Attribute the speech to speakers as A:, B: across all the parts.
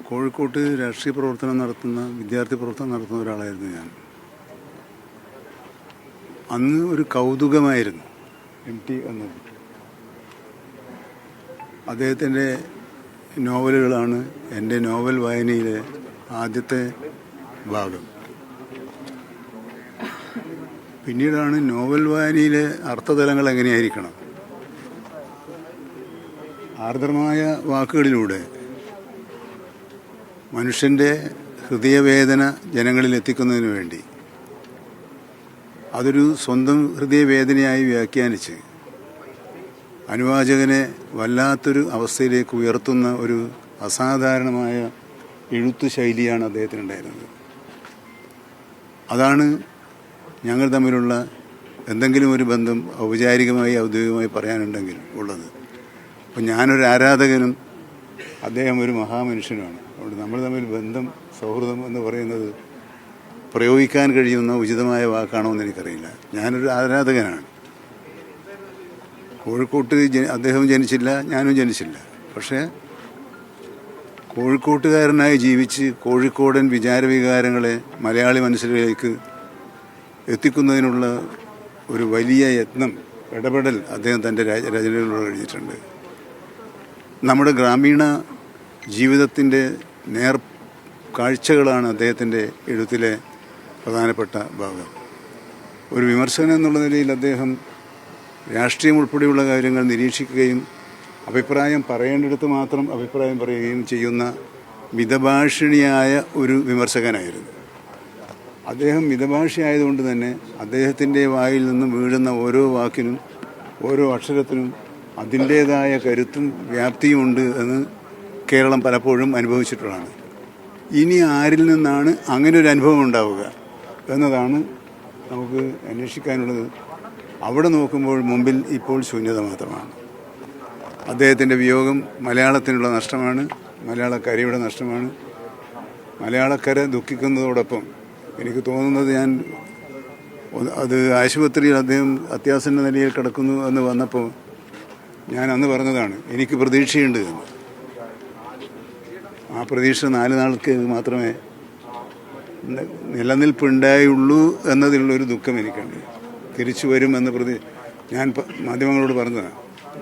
A: കോഴിക്കോട്ട് രാഷ്ട്രീയ പ്രവർത്തനം നടത്തുന്ന വിദ്യാർത്ഥി പ്രവർത്തനം നടത്തുന്ന ഒരാളായിരുന്നു ഞാൻ. അന്ന് ഒരു കൗതുകമായിരുന്നു MT എന്നത്. അദ്ദേഹത്തിൻ്റെ നോവലുകളാണ് എൻ്റെ നോവൽ വായനയിലെ ആദ്യത്തെ ഭാഗം. പിന്നീടാണ് നോവൽ വായനയിലെ അർത്ഥതലങ്ങൾ എങ്ങനെയായിരിക്കണം, ആർദ്രമായ വാക്കുകളിലൂടെ മനുഷ്യൻ്റെ ഹൃദയവേദന ജനങ്ങളിൽ എത്തിക്കുന്നതിന് വേണ്ടി അതൊരു സ്വന്തം ഹൃദയവേദനയായി വ്യാഖ്യാനിച്ച് അനുവാചകനെ വല്ലാത്തൊരു അവസ്ഥയിലേക്ക് ഉയർത്തുന്ന ഒരു അസാധാരണമായ എഴുത്തു ശൈലിയാണ് അദ്ദേഹത്തിനുണ്ടായിരുന്നത്. അതാണ് ഞങ്ങൾ തമ്മിലുള്ള എന്തെങ്കിലും ഒരു ബന്ധം ഔപചാരികമായി ഔദ്യോഗികമായി പറയാനുണ്ടെങ്കിൽ ഉള്ളത്. അപ്പം ഞാനൊരു ആരാധകനും അദ്ദേഹം ഒരു മഹാമനുഷ്യനുമാണ്. അതുകൊണ്ട് നമ്മൾ തമ്മിൽ ബന്ധം, സൗഹൃദം എന്ന് പറയുന്നത് പ്രയോഗിക്കാൻ കഴിയുന്ന ഉചിതമായ വാക്കാണോ എന്ന് എനിക്കറിയില്ല. ഞാനൊരു ആരാധകനാണ്. കോഴിക്കോട്ട് അദ്ദേഹം ജനിച്ചില്ല, ഞാനും ജനിച്ചില്ല. പക്ഷേ കോഴിക്കോട്ടുകാരനായി ജീവിച്ച് കോഴിക്കോടൻ വിചാരവികാരങ്ങളെ മലയാളി മനസ്സിലേക്ക് എത്തിക്കുന്നതിനുള്ള ഒരു വലിയ യത്നം, ഇടപെടൽ അദ്ദേഹം തൻ്റെ രചനകളിലൂടെ എഴുതിയിട്ടുണ്ട്. നമ്മുടെ ഗ്രാമീണ ജീവിതത്തിൻ്റെ കാഴ്ചകളാണ് അദ്ദേഹത്തിൻ്റെ എഴുത്തിലെ പ്രധാനപ്പെട്ട ഭാഗം. ഒരു വിമർശകൻ എന്നുള്ള നിലയിൽ അദ്ദേഹം രാഷ്ട്രീയം ഉൾപ്പെടെയുള്ള കാര്യങ്ങൾ നിരീക്ഷിക്കുകയും അഭിപ്രായം പറയേണ്ടിടത്ത് മാത്രം അഭിപ്രായം പറയുകയും ചെയ്യുന്ന മിതഭാഷിണിയായ ഒരു വിമർശകനായിരുന്നു അദ്ദേഹം. മിതഭാഷയായതുകൊണ്ട് തന്നെ അദ്ദേഹത്തിൻ്റെ വായിൽ നിന്നും വീഴുന്ന ഓരോ വാക്കിനും ഓരോ അക്ഷരത്തിനും അതിൻ്റേതായ കരുത്തും വ്യാപ്തിയുമുണ്ട് എന്ന് കേരളം പലപ്പോഴും അനുഭവിച്ചിട്ടുള്ളതാണ്. ഇനി ആരിൽ നിന്നാണ് അങ്ങനെ ഒരു അനുഭവം ഉണ്ടാവുക എന്നതാണ് നമുക്ക് അന്വേഷിക്കാനുള്ളത്. അവിടെ നോക്കുമ്പോൾ മുമ്പിൽ ഇപ്പോൾ ശൂന്യത മാത്രമാണ്. അദ്ദേഹത്തിൻ്റെ വിയോഗം മലയാളത്തിനുള്ള നഷ്ടമാണ്, മലയാളക്കരയുടെ നഷ്ടമാണ്. മലയാളക്കര ദുഃഖിക്കുന്നതോടൊപ്പം എനിക്ക് തോന്നുന്നത്, അത് ആശുപത്രിയിൽ അദ്ദേഹം അത്യാസന്ന നിലയിൽ കിടക്കുന്നു എന്ന് വന്നപ്പോൾ ഞാൻ അന്ന് പറഞ്ഞതാണ്, എനിക്ക് പ്രതീക്ഷയുണ്ട് എന്ന്. ആ പ്രതീക്ഷ 4 നാൾക്ക് മാത്രമേ നിലനിൽപ്പുണ്ടായുള്ളൂ എന്നതിലുള്ളൊരു ദുഃഖം എനിക്കുണ്ട്. തിരിച്ചു വരുമെന്ന് ഞാൻ മാധ്യമങ്ങളോട് പറഞ്ഞതാണ്.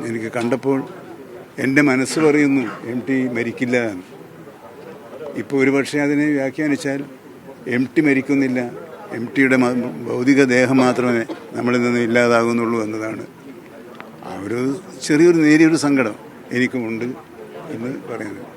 A: എനിക്ക് കണ്ടപ്പോൾ എൻ്റെ മനസ്സ് പറയുന്നു MT മരിക്കില്ല എന്ന്. ഇപ്പോൾ ഒരുപക്ഷെ അതിനെ വ്യാഖ്യാനിച്ചാൽ MT മരിക്കുന്നില്ല, MTയുടെ ഭൗതിക ദേഹം മാത്രമേ നമ്മളിൽ നിന്ന് ഇല്ലാതാകുന്നുള്ളൂ എന്നതാണ്. ആ ഒരു ചെറിയൊരു നേരിയൊരു സങ്കടം എനിക്കുമുണ്ട് എന്ന് പറയുന്നത്.